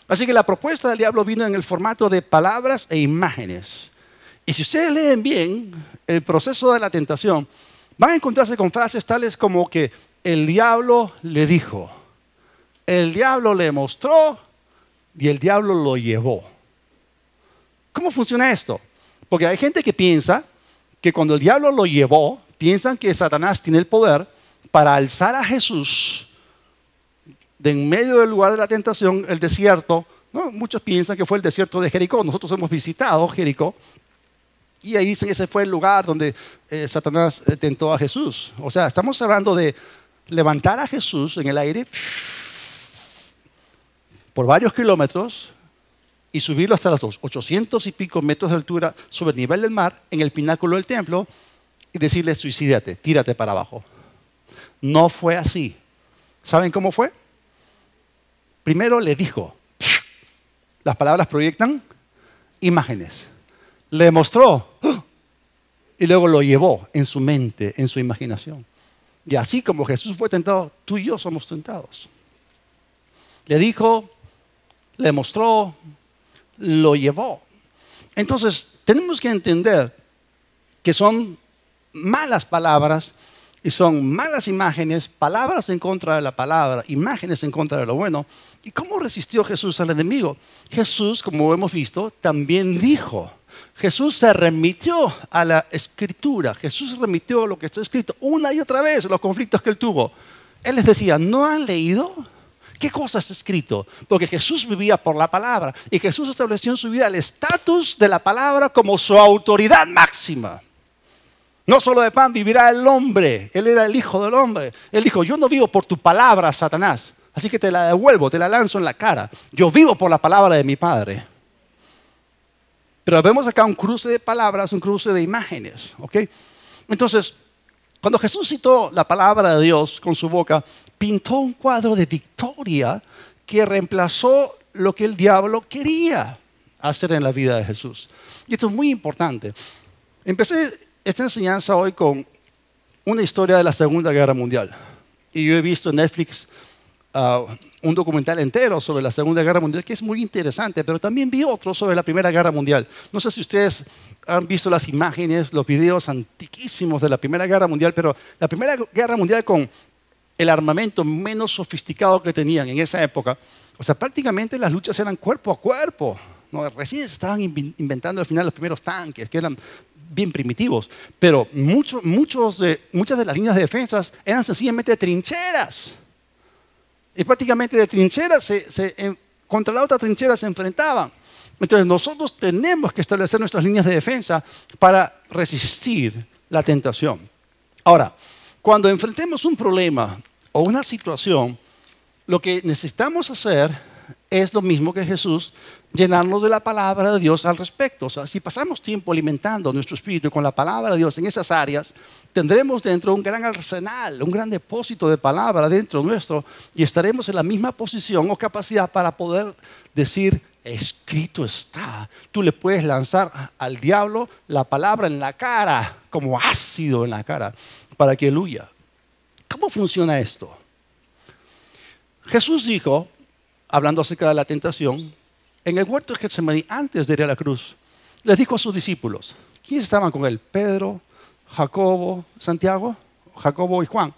Así que la propuesta del diablo vino en el formato de palabras e imágenes. Y si ustedes leen bien el proceso de la tentación, van a encontrarse con frases tales como que el diablo le dijo, el diablo le mostró y el diablo lo llevó. ¿Cómo funciona esto? Porque hay gente que piensa que cuando el diablo lo llevó, piensan que Satanás tiene el poder para alzar a Jesús de en medio del lugar de la tentación, el desierto, ¿no? Muchos piensan que fue el desierto de Jericó. Nosotros hemos visitado Jericó y ahí dicen que ese fue el lugar donde Satanás tentó a Jesús. O sea, estamos hablando de levantar a Jesús en el aire por varios kilómetros y subirlo hasta los 800 y pico metros de altura sobre el nivel del mar en el pináculo del templo y decirle, suicídate, tírate para abajo. No fue así. ¿Saben cómo fue? Primero le dijo, las palabras proyectan imágenes. Le mostró y luego lo llevó en su mente, en su imaginación. Y así como Jesús fue tentado, tú y yo somos tentados. Le dijo, le mostró, lo llevó. Entonces, tenemos que entender que son malas palabras y son malas imágenes, palabras en contra de la palabra, imágenes en contra de lo bueno. ¿Y cómo resistió Jesús al enemigo? Jesús, como hemos visto, también dijo. Jesús se remitió a la Escritura. Jesús remitió a lo que está escrito una y otra vez, los conflictos que él tuvo. Él les decía, ¿no han leído? ¿Qué cosa está escrito? Porque Jesús vivía por la palabra y Jesús estableció en su vida el estatus de la palabra como su autoridad máxima. No solo de pan vivirá el hombre, él era el hijo del hombre. Él dijo, yo no vivo por tu palabra, Satanás, así que te la devuelvo, te la lanzo en la cara. Yo vivo por la palabra de mi Padre. Pero vemos acá un cruce de palabras, un cruce de imágenes, ¿ok? Entonces, cuando Jesús citó la palabra de Dios con su boca, pintó un cuadro de victoria que reemplazó lo que el diablo quería hacer en la vida de Jesús. Y esto es muy importante. Empecé esta enseñanza hoy con una historia de la Segunda Guerra Mundial. Y yo he visto en Netflix un documental entero sobre la Segunda Guerra Mundial que es muy interesante, pero también vi otro sobre la Primera Guerra Mundial. No sé si ustedes han visto las imágenes, los videos antiquísimos de la Primera Guerra Mundial, pero la Primera Guerra Mundial con el armamento menos sofisticado que tenían en esa época, o sea, prácticamente las luchas eran cuerpo a cuerpo, ¿no? Recién estaban inventando al final los primeros tanques, que eran bien primitivos, pero muchas de las líneas de defensas eran sencillamente trincheras. Y prácticamente de trincheras contra la otra trinchera se enfrentaban. Entonces nosotros tenemos que establecer nuestras líneas de defensa para resistir la tentación. Ahora, cuando enfrentemos un problema o una situación, lo que necesitamos hacer es lo mismo que Jesús, llenarnos de la palabra de Dios al respecto. O sea, si pasamos tiempo alimentando nuestro espíritu con la palabra de Dios en esas áreas, tendremos dentro un gran arsenal, un gran depósito de palabra dentro nuestro y estaremos en la misma posición o capacidad para poder decir, escrito está. Tú le puedes lanzar al diablo la palabra en la cara, como ácido en la cara, para que él huya. ¿Cómo funciona esto? Jesús dijo, hablando acerca de la tentación, en el huerto de Getsemaní, antes de ir a la cruz, les dijo a sus discípulos, ¿quiénes estaban con él? Pedro, Jacobo, Santiago, Jacobo y Juan.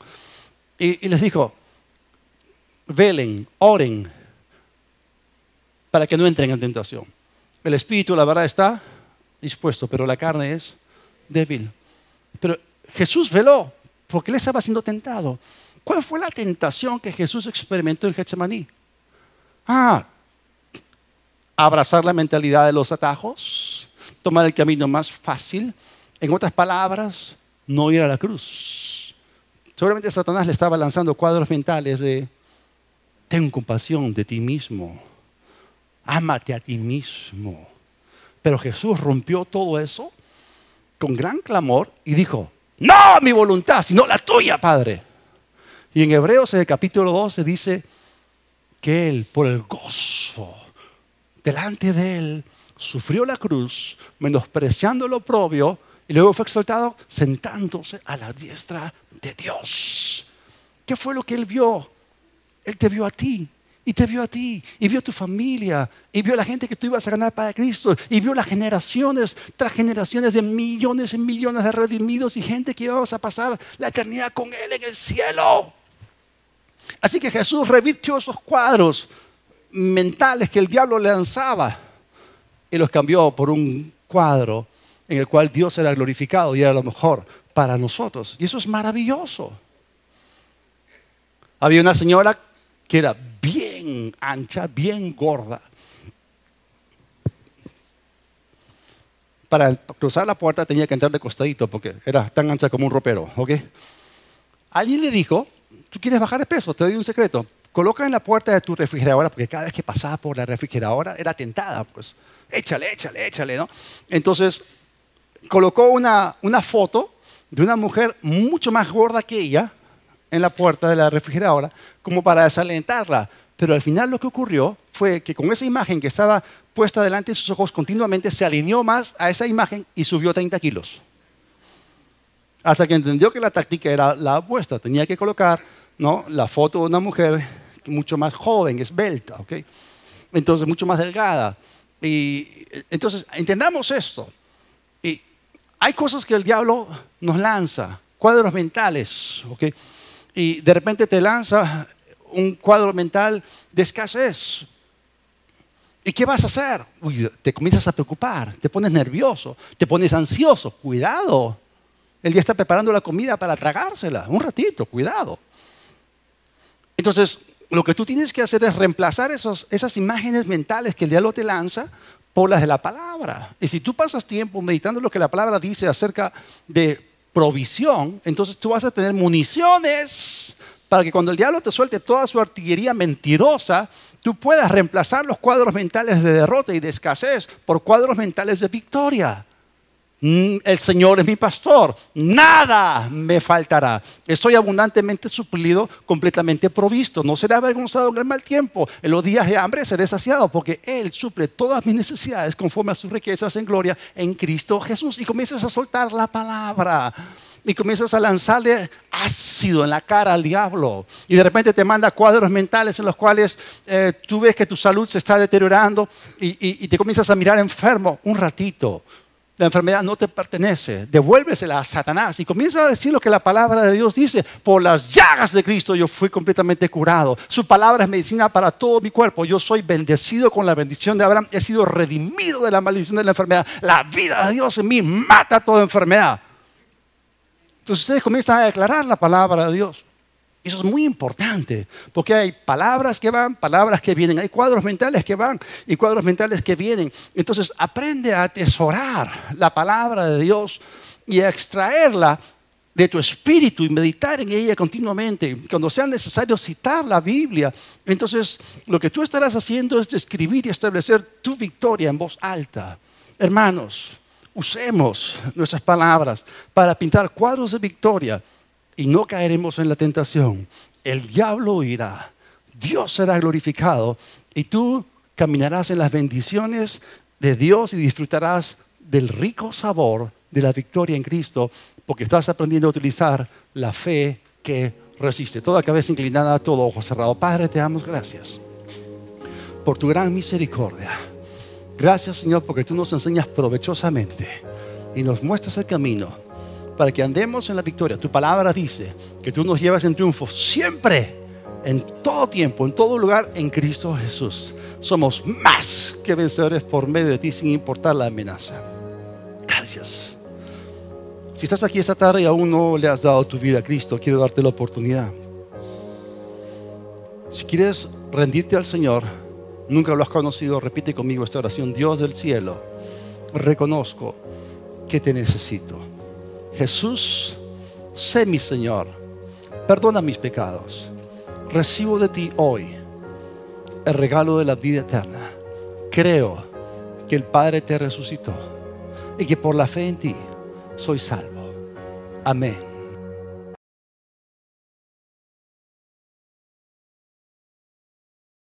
Y les dijo, velen, oren, para que no entren en tentación. El espíritu, la verdad, está dispuesto, pero la carne es débil. Pero Jesús veló, porque él estaba siendo tentado. ¿Cuál fue la tentación que Jesús experimentó en Getsemaní? Abrazar la mentalidad de los atajos, tomar el camino más fácil. En otras palabras, no ir a la cruz. Seguramente Satanás le estaba lanzando cuadros mentales de: ten compasión de ti mismo, ámate a ti mismo. Pero Jesús rompió todo eso con gran clamor y dijo: no mi voluntad, sino la tuya, Padre. Y en Hebreos, en el capítulo 12, dice que Él, por el gozo delante de Él, sufrió la cruz, menospreciando lo oprobio, y luego fue exaltado sentándose a la diestra de Dios. ¿Qué fue lo que Él vio? Él te vio a ti, y te vio a ti, y vio a tu familia, y vio a la gente que tú ibas a ganar para Cristo, y vio las generaciones tras generaciones de millones y millones de redimidos y gente que íbamos a pasar la eternidad con Él en el cielo. Así que Jesús revirtió esos cuadros mentales que el diablo le lanzaba y los cambió por un cuadro en el cual Dios era glorificado y era lo mejor para nosotros. Y eso es maravilloso. Había una señora que era bien ancha, bien gorda. Para cruzar la puerta tenía que entrar de costadito porque era tan ancha como un ropero, ¿ok? Alguien le dijo: ¿tú quieres bajar de peso? Te doy un secreto. Coloca en la puerta de tu refrigeradora, porque cada vez que pasaba por la refrigeradora era tentada, pues échale, ¿no? Entonces colocó una foto de una mujer mucho más gorda que ella en la puerta de la refrigeradora como para desalentarla. Pero al final lo que ocurrió fue que con esa imagen que estaba puesta delante de sus ojos continuamente se alineó más a esa imagen y subió 30 kilos. Hasta que entendió que la táctica era la opuesta. Tenía que colocar, ¿no?, la foto de una mujer mucho más joven, esbelta, ¿ok? Entonces mucho más delgada. Y entonces entendamos esto. Y hay cosas que el diablo nos lanza, cuadros mentales, ¿ok? Y de repente te lanza un cuadro mental de escasez. ¿Y qué vas a hacer? Uy, te comienzas a preocupar, te pones nervioso, te pones ansioso. Cuidado. Él ya está preparando la comida para tragársela. Un ratito, cuidado. Entonces, lo que tú tienes que hacer es reemplazar esas imágenes mentales que el diablo te lanza por las de la palabra. Y si tú pasas tiempo meditando lo que la palabra dice acerca de provisión, entonces tú vas a tener municiones para que cuando el diablo te suelte toda su artillería mentirosa, tú puedas reemplazar los cuadros mentales de derrota y de escasez por cuadros mentales de victoria. El Señor es mi pastor, nada me faltará. Estoy abundantemente suplido, completamente provisto. No seré avergonzado en el mal tiempo. En los días de hambre seré saciado, porque Él suple todas mis necesidades conforme a sus riquezas en gloria en Cristo Jesús. Y comienzas a soltar la palabra. Y comienzas a lanzarle ácido en la cara al diablo. Y de repente te manda cuadros mentales en los cuales tú ves que tu salud se está deteriorando y te comienzas a mirar enfermo un ratito. La enfermedad no te pertenece. Devuélvesela a Satanás y comienza a decir lo que la palabra de Dios dice. Por las llagas de Cristo yo fui completamente curado. Su palabra es medicina para todo mi cuerpo. Yo soy bendecido con la bendición de Abraham. He sido redimido de la maldición de la enfermedad. La vida de Dios en mí mata toda enfermedad. Entonces ustedes comienzan a declarar la palabra de Dios. Eso es muy importante, porque hay palabras que van, palabras que vienen. Hay cuadros mentales que van y cuadros mentales que vienen. Entonces aprende a atesorar la palabra de Dios y a extraerla de tu espíritu y meditar en ella continuamente. Cuando sea necesario citar la Biblia, entonces lo que tú estarás haciendo es describir y establecer tu victoria en voz alta. Hermanos, usemos nuestras palabras para pintar cuadros de victoria. Y no caeremos en la tentación. El diablo huirá. Dios será glorificado. Y tú caminarás en las bendiciones de Dios y disfrutarás del rico sabor de la victoria en Cristo, porque estás aprendiendo a utilizar la fe que resiste. Toda cabeza inclinada, todo ojo cerrado. Padre, te damos gracias por tu gran misericordia. Gracias, Señor, porque tú nos enseñas provechosamente y nos muestras el camino para que andemos en la victoria. Tu palabra dice que tú nos llevas en triunfo siempre, en todo tiempo, en todo lugar, en Cristo Jesús. Somos más que vencedores por medio de ti, sin importar la amenaza. Gracias. Si estás aquí esta tarde y aún no le has dado tu vida a Cristo, quiero darte la oportunidad. Si quieres rendirte al Señor, nunca lo has conocido, repite conmigo esta oración. Dios del cielo, reconozco que te necesito. Jesús, sé mi Señor, perdona mis pecados. Recibo de ti hoy el regalo de la vida eterna. Creo que el Padre te resucitó y que por la fe en ti soy salvo. Amén.